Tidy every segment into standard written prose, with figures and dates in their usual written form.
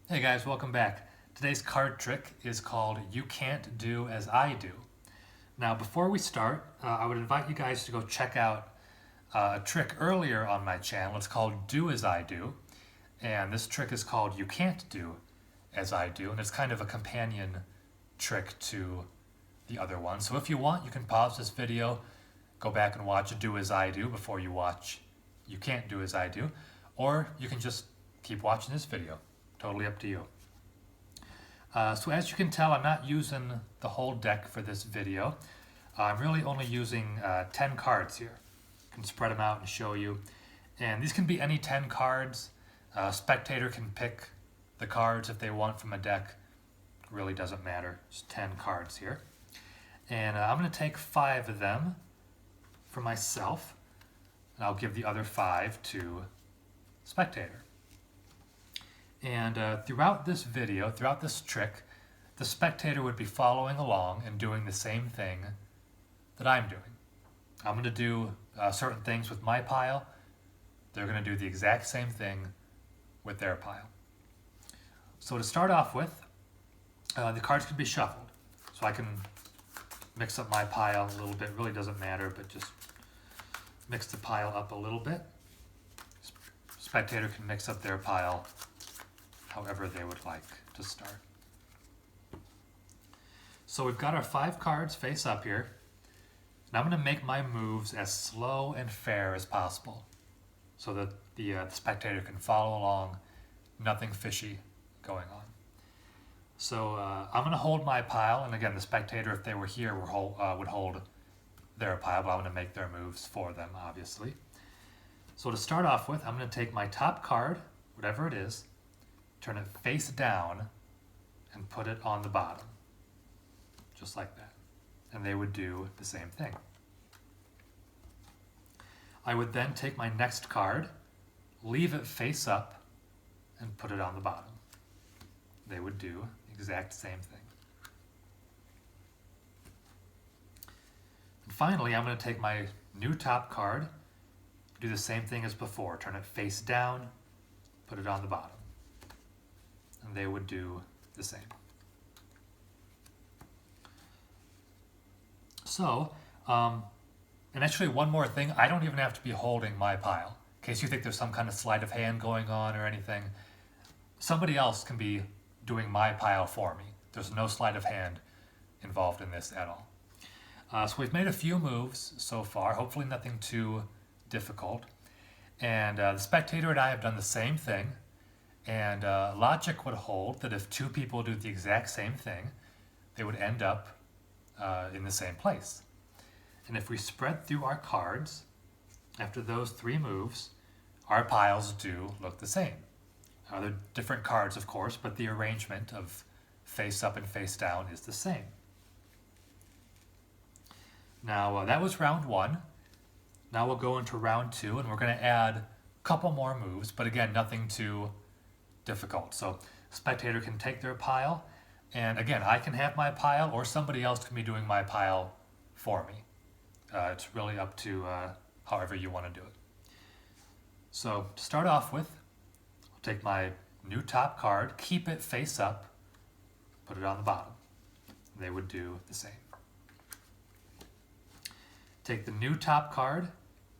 Hey guys, welcome back. Today's card trick is called You Can't Do As I Do. Now, before we start, I would invite you guys to go check out a trick earlier on my channel. It's called Do As I Do, and this trick is called You Can't Do As I Do, and it's kind of a companion trick to the other one. So if you want, you can pause this video, go back and watch Do As I Do before you watch You Can't Do As I Do, or you can just keep watching this video. Totally up to you. So as you can tell, I'm not using the whole deck for this video. I'm really only using 10 cards here. I can spread them out and show you. And these can be any 10 cards. A spectator can pick the cards if they want from a deck. It really doesn't matter. Just 10 cards here. And I'm going to take 5 of them for myself. And I'll give the other 5 to spectator. And throughout this video, throughout this trick, the spectator would be following along and doing the same thing that I'm doing. I'm going to do certain things with my pile. They're going to do the exact same thing with their pile. So to start off with, the cards can be shuffled. So I can mix up my pile a little bit. It really doesn't matter, but just mix the pile up a little bit. Spectator can mix up their pile however they would like to start. So we've got our 5 cards face up here, and I'm going to make my moves as slow and fair as possible so that the spectator can follow along, nothing fishy going on. So I'm going to hold my pile, and again, the spectator, if they were here, would hold their pile, but I'm going to make their moves for them, obviously. So to start off with, I'm going to take my top card, whatever it is, turn it face down, and put it on the bottom. Just like that. And they would do the same thing. I would then take my next card, leave it face up, and put it on the bottom. They would do the exact same thing. And finally, I'm going to take my new top card, do the same thing as before. Turn it face down, put it on the bottom. And they would do the same. So, and actually one more thing, I don't even have to be holding my pile. In case you think there's some kind of sleight of hand going on or anything, somebody else can be doing my pile for me. There's no sleight of hand involved in this at all. So we've made a few moves so far, hopefully nothing too difficult. And the spectator and I have done the same thing. And logic would hold that if 2 people do the exact same thing, they would end up in the same place. And if we spread through our cards, after those 3 moves, our piles do look the same. They're different cards, of course, but the arrangement of face up and face down is the same. Now, that was round 1. Now we'll go into round 2, and we're going to add a couple more moves, but again, nothing too difficult. So spectator can take their pile, and again, I can have my pile, or somebody else can be doing my pile for me. It's really up to however you want to do it. So to start off with, I'll take my new top card, keep it face up, put it on the bottom. They would do the same. Take the new top card,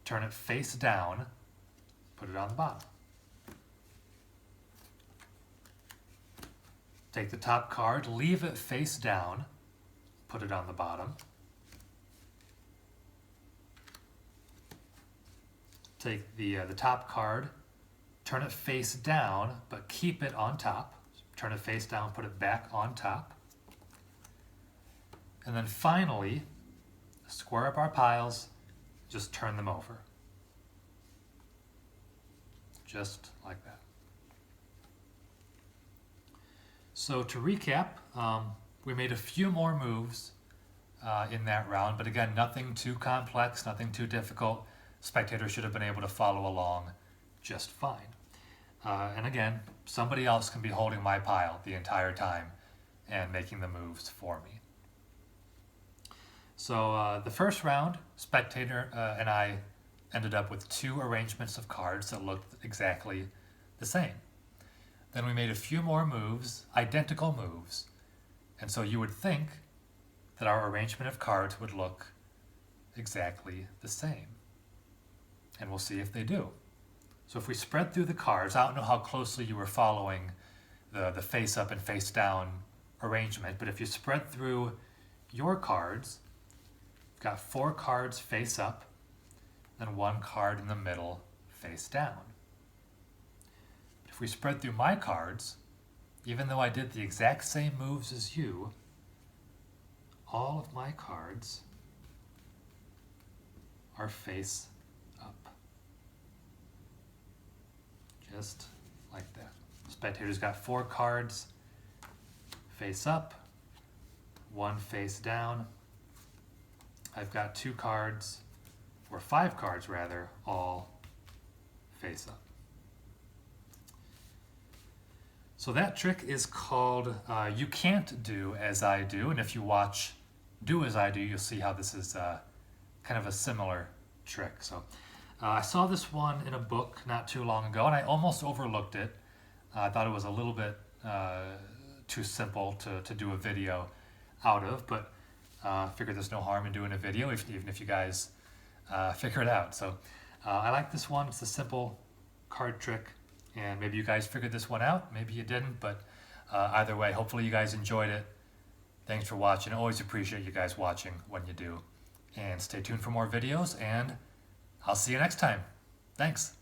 turn it face down, put it on the bottom. Take the top card, leave it face down, put it on the bottom. Take the top card, turn it face down, but keep it on top. Turn it face down, put it back on top. And then finally, square up our piles, just turn them over. Just like that. So to recap, we made a few more moves in that round, but again, nothing too complex, nothing too difficult. Spectators should have been able to follow along just fine. And again, somebody else can be holding my pile the entire time and making the moves for me. So the first round, spectator and I ended up with 2 arrangements of cards that looked exactly the same. Then we made a few more moves, identical moves. And so you would think that our arrangement of cards would look exactly the same. And we'll see if they do. So if we spread through the cards, I don't know how closely you were following the face up and face down arrangement, but if you spread through your cards, you've got 4 cards face up, then 1 card in the middle face down. If we spread through my cards, even though I did the exact same moves as you, all of my cards are face up. Just like that. Spectator's got 4 cards face up, 1 face down. I've got 2 cards, or 5 cards rather, all face up. So that trick is called You Can't Do As I Do, and if you watch Do As I Do, you'll see how this is kind of a similar trick. So I saw this one in a book not too long ago, and I almost overlooked it. I thought it was a little bit too simple to do a video out of, but figured there's no harm in doing a video, even if you guys figure it out. So I like this one. It's a simple card trick, and maybe you guys figured this one out. Maybe you didn't, but either way, hopefully you guys enjoyed it. Thanks for watching. I always appreciate you guys watching when you do. And stay tuned for more videos, and I'll see you next time. Thanks.